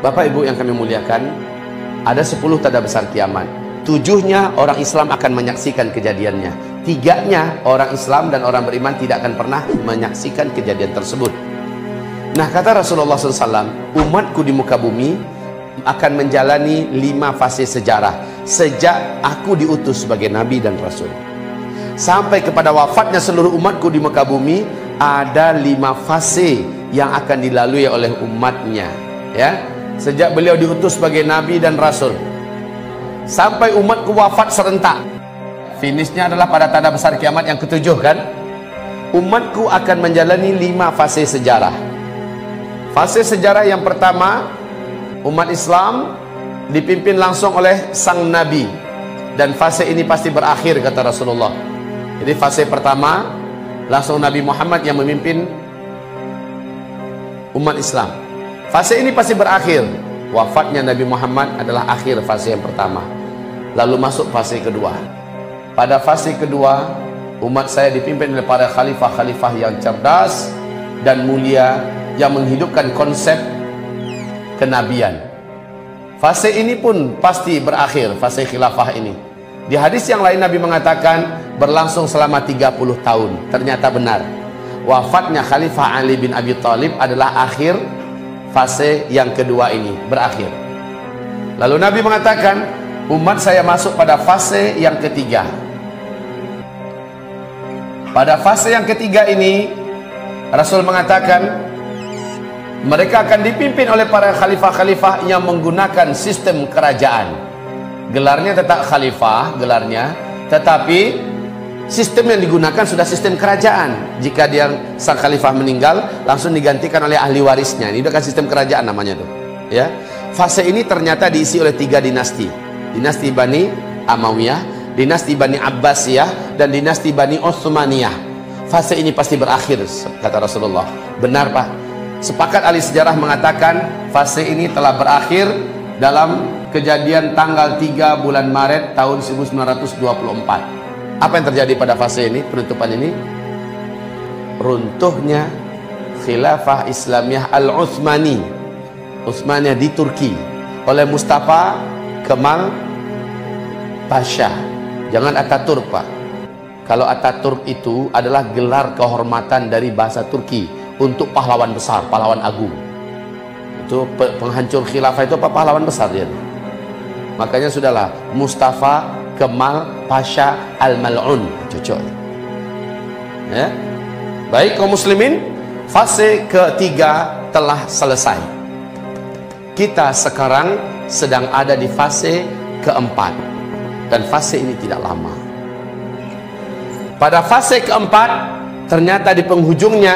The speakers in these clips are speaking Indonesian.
Bapak Ibu yang kami muliakan, ada 10 tanda besar kiamat. 7-nya orang Islam akan menyaksikan kejadiannya. 3-nya orang Islam dan orang beriman tidak akan pernah menyaksikan kejadian tersebut. Nah, kata Rasulullah SAW, umatku di muka bumi akan menjalani 5 fase sejarah sejak aku diutus sebagai Nabi dan Rasul. Sampai kepada wafatnya seluruh umatku di muka bumi, ada 5 fase yang akan dilalui oleh umatnya. Ya, sejak beliau diutus sebagai Nabi dan Rasul sampai umatku wafat serentak. Finishnya adalah pada tanda besar kiamat yang ke-7 kan. Umatku akan menjalani 5 fase sejarah. Fase sejarah yang pertama, umat Islam dipimpin langsung oleh sang Nabi. Dan fase ini pasti berakhir, kata Rasulullah. Jadi fase pertama, langsung Nabi Muhammad yang memimpin umat Islam. Fase ini pasti berakhir. Wafatnya Nabi Muhammad adalah akhir fase yang pertama. Lalu masuk fase kedua. Pada fase kedua, umat saya dipimpin oleh para khalifah-khalifah yang cerdas dan mulia, yang menghidupkan konsep kenabian. Fase ini pun pasti berakhir, fase khilafah ini. Di hadis yang lain Nabi mengatakan berlangsung selama 30 tahun. Ternyata benar. Wafatnya Khalifah Ali bin Abi Thalib adalah akhir fase yang kedua ini, berakhir. Lalu Nabi mengatakan, umat saya masuk pada fase yang ketiga. Pada fase yang ketiga ini, Rasul mengatakan, mereka akan dipimpin oleh para khalifah-khalifah yang menggunakan sistem kerajaan. Gelarnya tetap khalifah, gelarnya, tetapi sistem yang digunakan sudah sistem kerajaan. Jika dia sang khalifah meninggal, langsung digantikan oleh ahli warisnya. Ini udah kan sistem kerajaan namanya tuh. Ya. Fase ini ternyata diisi oleh 3 dinasti. Dinasti Bani Amawiyah, dinasti Bani Abbasiyah, dan dinasti Bani Utsmaniyah. Fase ini pasti berakhir, kata Rasulullah. Benar, Pak. Sepakat ahli sejarah mengatakan fase ini telah berakhir dalam kejadian tanggal 3 bulan Maret tahun 1924. Apa yang terjadi pada fase ini, penutupan ini? Runtuhnya Khilafah Islamiyah Al-Utsmani, Utsmaniyah di Turki, oleh Mustafa Kemal Pasha. Jangan Ataturk, Pak. Kalau Ataturk itu adalah gelar kehormatan dari bahasa Turki untuk pahlawan besar, pahlawan agung. Itu penghancur khilafah itu apa? Pahlawan besar dia. Makanya sudahlah, Mustafa Kemal Pasha Al-Mal'un, cocok ya. Baik kaum muslimin, fase ketiga telah selesai. Kita sekarang sedang ada di fase keempat, dan fase ini tidak lama. Pada fase keempat, ternyata di penghujungnya,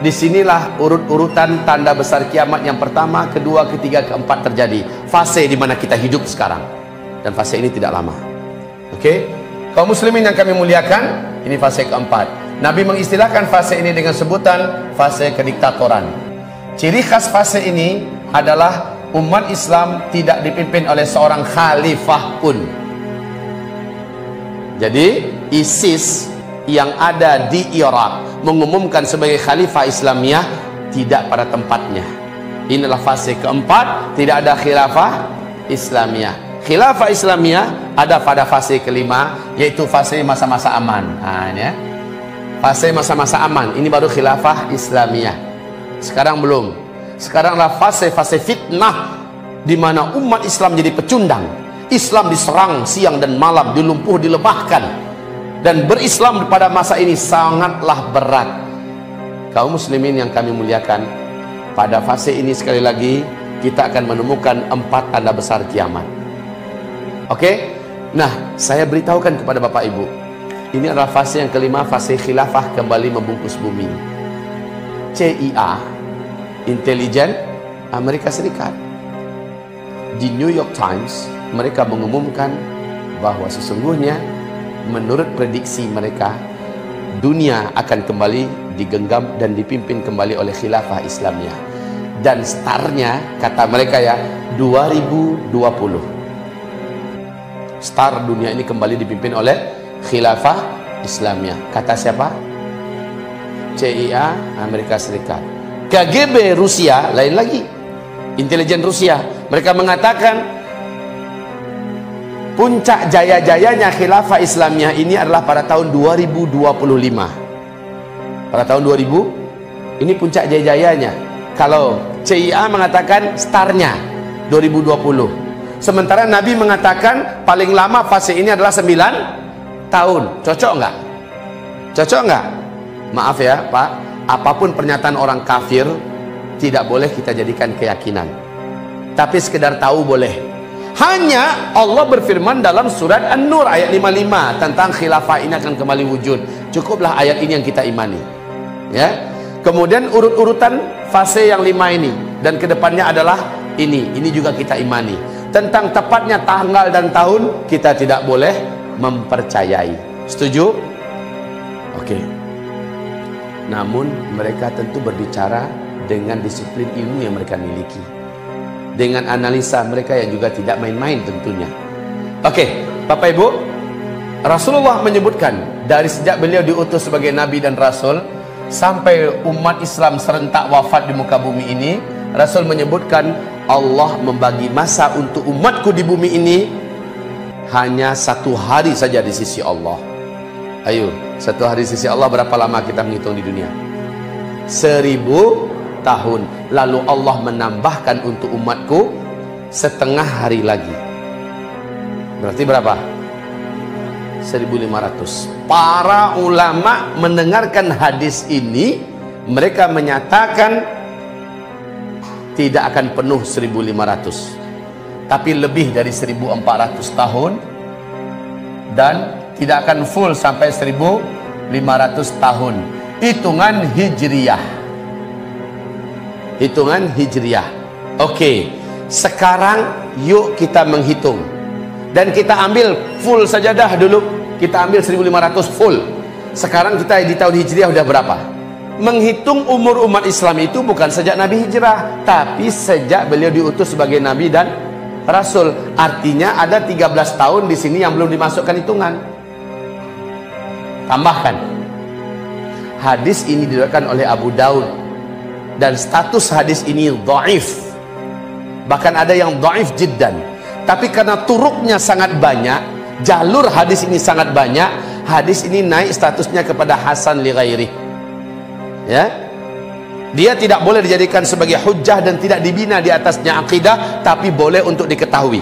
disinilah urut-urutan tanda besar kiamat yang pertama, kedua, ketiga, keempat terjadi. Fase di mana kita hidup sekarang, dan fase ini tidak lama. Oke, kaum muslimin yang kami muliakan, ini fase keempat. Nabi mengistilahkan fase ini dengan sebutan fase kediktatoran. Ciri khas fase ini adalah umat Islam tidak dipimpin oleh seorang khalifah pun. Jadi ISIS yang ada di Irak mengumumkan sebagai khalifah Islamiyah tidak pada tempatnya. Inilah fase keempat, tidak ada khilafah Islamiyah. Khilafah Islamiyah ada pada fase kelima, yaitu fase masa-masa aman. Nah, ini ya. Fase masa-masa aman, ini baru khilafah Islamiyah. Sekarang belum. Sekaranglah fase-fase fitnah, di mana umat Islam jadi pecundang. Islam diserang siang dan malam, dilumpuh, dilemahkan. Dan berislam pada masa ini sangatlah berat. Kaum muslimin yang kami muliakan, pada fase ini sekali lagi kita akan menemukan 4 tanda besar kiamat. Oke? Nah, saya beritahukan kepada Bapak Ibu, ini adalah fase yang kelima, fase khilafah kembali membungkus bumi. CIA, intelijen Amerika Serikat, di New York Times, mereka mengumumkan bahwa sesungguhnya menurut prediksi mereka, dunia akan kembali digenggam dan dipimpin kembali oleh khilafah Islamiyah. Dan startnya, kata mereka ya, 2020. Star dunia ini kembali dipimpin oleh khilafah Islamiyah. Kata siapa? CIA Amerika Serikat. KGB Rusia lain lagi. intelijen Rusia. Mereka mengatakan puncak jaya-jayanya khilafah Islamiyah ini adalah pada tahun 2025. Pada tahun 2000 ini puncak jaya-jayanya. Kalau CIA mengatakan startnya 2020. Sementara Nabi mengatakan paling lama fase ini adalah 9 tahun. Cocok nggak? Cocok nggak? Maaf ya Pak, apapun pernyataan orang kafir tidak boleh kita jadikan keyakinan, tapi sekedar tahu boleh. Hanya Allah berfirman dalam surat An-Nur ayat 55 tentang khilafah ini akan kembali wujud. Cukuplah ayat ini yang kita imani, ya. Kemudian urut-urutan fase yang 5 ini dan kedepannya adalah ini juga kita imani. Tentang tepatnya tanggal dan tahun kita tidak boleh mempercayai. Setuju? Oke. Namun mereka tentu berbicara dengan disiplin ilmu yang mereka miliki, dengan analisa mereka yang juga tidak main-main tentunya. Oke, Bapak Ibu, Rasulullah menyebutkan dari sejak beliau diutus sebagai Nabi dan Rasul sampai umat Islam serentak wafat di muka bumi ini, Rasul menyebutkan Allah membagi masa untuk umatku di bumi ini hanya 1 hari saja di sisi Allah. Ayo, 1 hari di sisi Allah berapa lama kita menghitung di dunia? 1000 tahun. Lalu Allah menambahkan untuk umatku setengah hari lagi. Berarti berapa? 1500. Para ulama mendengarkan hadis ini, mereka menyatakan tidak akan penuh 1500, tapi lebih dari 1400 tahun, dan tidak akan full sampai 1500 tahun. Hitungan hijriyah. Hitungan hijriyah. Oke, sekarang yuk kita menghitung. Dan kita ambil full saja dah dulu. Kita ambil 1500 full. Sekarang kita di tahun hijriyah udah berapa? Menghitung umur umat Islam itu bukan sejak Nabi hijrah, tapi sejak beliau diutus sebagai Nabi dan Rasul. Artinya ada 13 tahun di sini yang belum dimasukkan hitungan. Tambahkan, hadis ini diriwayatkan oleh Abu Daud dan status hadis ini dhaif. Bahkan ada yang dhaif jiddan. Tapi karena turuknya sangat banyak, jalur hadis ini sangat banyak, hadis ini naik statusnya kepada hasan li ghairi. Ya, dia tidak boleh dijadikan sebagai hujjah dan tidak dibina di atasnya akidah, tapi boleh untuk diketahui.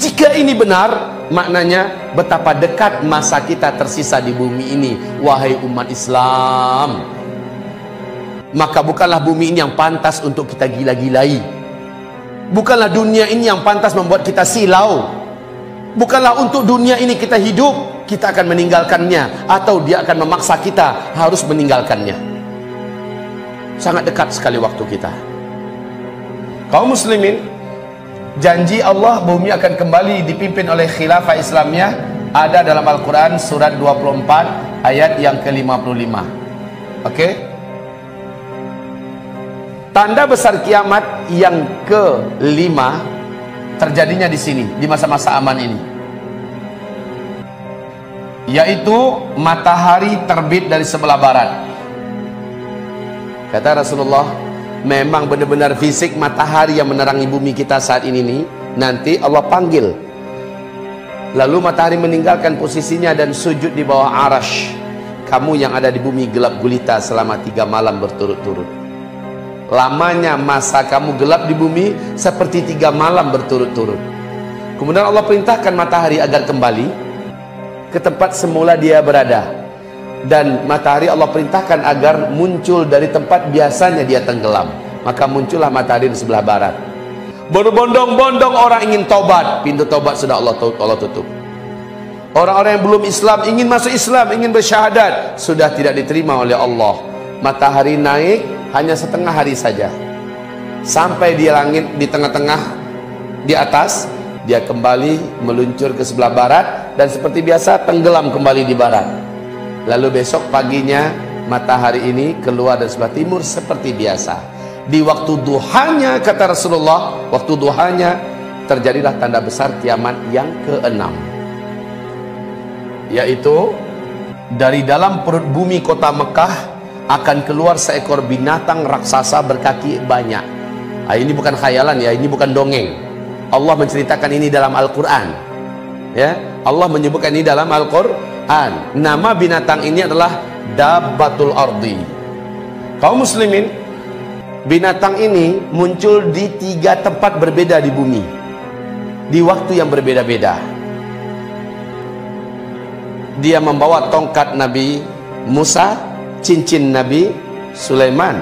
Jika ini benar, maknanya betapa dekat masa kita tersisa di bumi ini, wahai umat Islam. Maka bukanlah bumi ini yang pantas untuk kita gila-gilai. Bukanlah dunia ini yang pantas membuat kita silau. Bukanlah untuk dunia ini kita hidup. Kita akan meninggalkannya, atau dia akan memaksa kita harus meninggalkannya. Sangat dekat sekali waktu kita. Kaum muslimin, janji Allah bumi akan kembali dipimpin oleh khilafah Islamiyah ada dalam Al-Quran surat 24 ayat yang ke-55. Oke? Tanda besar kiamat yang ke-5 terjadinya di sini, di masa-masa aman ini, yaitu matahari terbit dari sebelah barat. Kata Rasulullah, memang benar-benar fisik matahari yang menerangi bumi kita saat ini nih, nanti Allah panggil, lalu matahari meninggalkan posisinya dan sujud di bawah arash. Kamu yang ada di bumi gelap gulita selama 3 malam berturut-turut. Lamanya masa kamu gelap di bumi seperti 3 malam berturut-turut. Kemudian Allah perintahkan matahari agar kembali ke tempat semula dia berada, dan matahari Allah perintahkan agar muncul dari tempat biasanya dia tenggelam. Maka muncullah matahari di sebelah barat. Berbondong-bondong orang ingin tobat, pintu tobat sudah Allah tutup. Orang-orang yang belum Islam ingin masuk Islam, ingin bersyahadat, sudah tidak diterima oleh Allah. Matahari naik hanya setengah hari saja, sampai di langit di tengah-tengah di atas, dia kembali meluncur ke sebelah barat dan seperti biasa tenggelam kembali di barat. Lalu besok paginya matahari ini keluar dari sebelah timur seperti biasa. Di waktu duhanya, kata Rasulullah, waktu duhanya terjadilah tanda besar kiamat yang ke-6, yaitu dari dalam perut bumi kota Mekah akan keluar seekor binatang raksasa berkaki banyak. Ini bukan khayalan ya, ini bukan dongeng. Allah menceritakan ini dalam Al-Quran. Ya, Allah menyebutkan ini dalam Al-Quran. Nama binatang ini adalah Dabbatul Ardi. Kaum muslimin, binatang ini muncul di 3 tempat berbeda di bumi, di waktu yang berbeda-beda. Dia membawa tongkat Nabi Musa, cincin Nabi Sulaiman.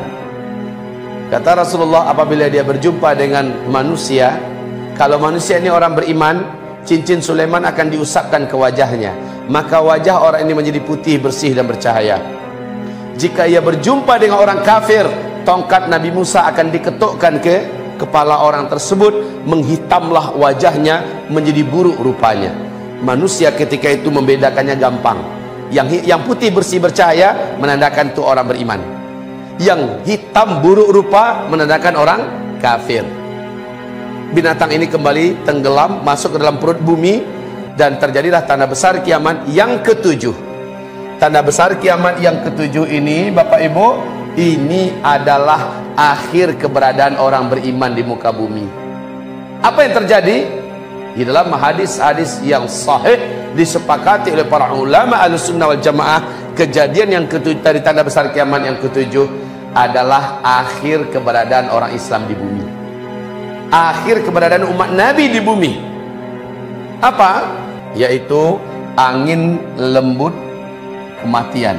Kata Rasulullah, apabila dia berjumpa dengan manusia, kalau manusia ini orang beriman, cincin Sulaiman akan diusapkan ke wajahnya, maka wajah orang ini menjadi putih, bersih dan bercahaya. Jika ia berjumpa dengan orang kafir, tongkat Nabi Musa akan diketukkan ke kepala orang tersebut, menghitamlah wajahnya menjadi buruk rupanya. Manusia ketika itu membedakannya gampang. Yang putih bersih bercahaya menandakan itu orang beriman. Yang hitam buruk rupa menandakan orang kafir. Binatang ini kembali tenggelam masuk ke dalam perut bumi, dan terjadilah tanda besar kiamat yang ke-7. Tanda besar kiamat yang ke-7 ini, Bapak Ibu, ini adalah akhir keberadaan orang beriman di muka bumi. Apa yang terjadi? Di dalam hadis-hadis yang sahih disepakati oleh para ulama Ahlussunnah wal Jamaah, kejadian yang ke-7 dari tanda besar kiamat yang ke-7 adalah akhir keberadaan orang Islam di bumi. Akhir keberadaan umat Nabi di bumi. Apa? Yaitu angin lembut kematian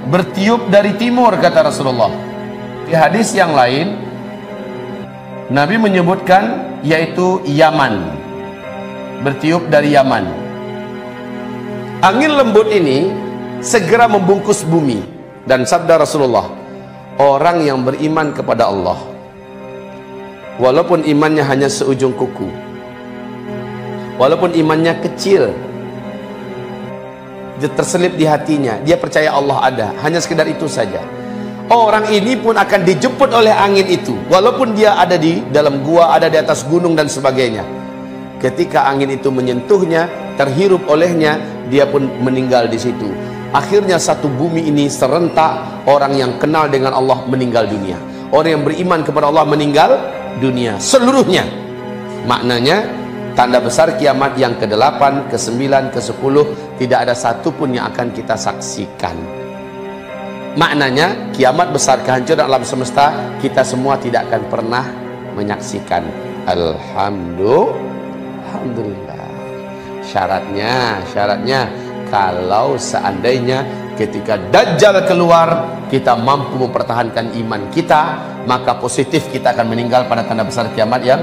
bertiup dari timur, kata Rasulullah. Di hadis yang lain Nabi menyebutkan yaitu Yaman, bertiup dari Yaman. Angin lembut ini segera membungkus bumi, dan sabda Rasulullah, orang yang beriman kepada Allah, walaupun imannya hanya seujung kuku, walaupun imannya kecil, dia terselip di hatinya, dia percaya Allah ada, hanya sekedar itu saja, orang ini pun akan dijemput oleh angin itu, walaupun dia ada di dalam gua, ada di atas gunung dan sebagainya. Ketika angin itu menyentuhnya, terhirup olehnya, dia pun meninggal di situ. Akhirnya satu bumi ini serentak orang yang kenal dengan Allah meninggal dunia, orang yang beriman kepada Allah meninggal dunia seluruhnya. Maknanya tanda besar kiamat yang ke-8, ke-9, ke-10 tidak ada satupun yang akan kita saksikan. Maknanya kiamat besar, kehancuran alam semesta, kita semua tidak akan pernah menyaksikan. Alhamdulillah. Syaratnya kalau seandainya ketika Dajjal keluar kita mampu mempertahankan iman kita, maka positif kita akan meninggal pada tanda besar kiamat yang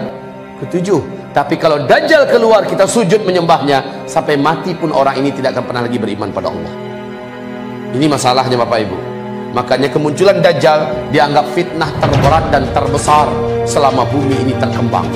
ke-7. Tapi kalau Dajjal keluar kita sujud menyembahnya, sampai mati pun orang ini tidak akan pernah lagi beriman pada Allah. Ini masalahnya Bapak Ibu. Makanya kemunculan Dajjal dianggap fitnah terberat dan terbesar selama bumi ini terkembang.